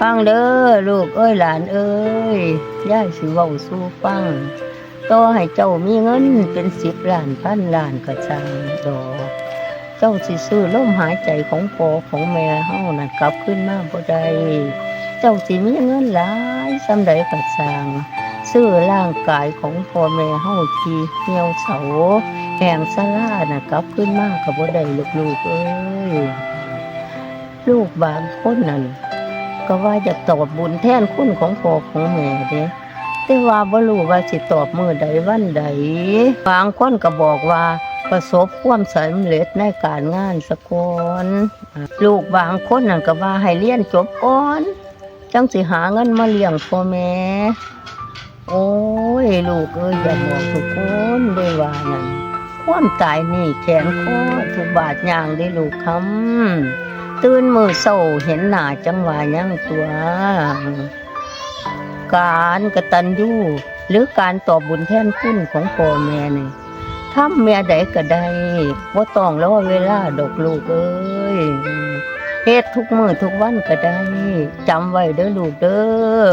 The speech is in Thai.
ฟังเด้อลูกเอ้ยหลานเอ้ยย่ายสิเว้าสู่ฟังต่อให้เจ้ามีเงินเป็น10 ล้าน1,000 ล้านก็ช่างดอกเจ้าสิซื้อลมหายใจของพ่อของแม่เฮานั่นกลับคืนมาบ่ได้เจ้าสิมีเงินหลายส่ำใดก็ช่างซื้อร่างกายของพ่อแม่เฮาที่เหี่ยวเฉาแห้งชราน่ะกลับคืนมาก็บ่ได้ลูกๆเอ้ยลูกบางคนนั่นก็ว่าจะตอบบุญแทนคุณของพ่อของแม่เด้แต่ว่าบ่รู้ว่าสิตอบมื้อใดวันใดบางคนก็บอกว่าประสบความสำเร็จในการงานซะก่อนลูกบางคนนั่นก็ว่าให้เรียนจบก่อนจังสิหาเงินมาเลี้ยงพ่อแม่โอ้ยลูกเอ้ยอย่าบอกทุกคนด้วยว่านั่นความตายนี่แขนคอทุกบาทย่างได้ลูกคำตื่นมื้อเช้าเห็นหน้าจังว่ายังตัวการกตัญญูหรือการตอบบุญแทนคุณของพ่อแม่นี่ทำแม่ใดก็ได้บ่ต้องรอเวลาดอกลูกเอ้ยเฮ็ดทุกมื้อทุกวันก็ได้จำไว้เด้อลูกเด้อ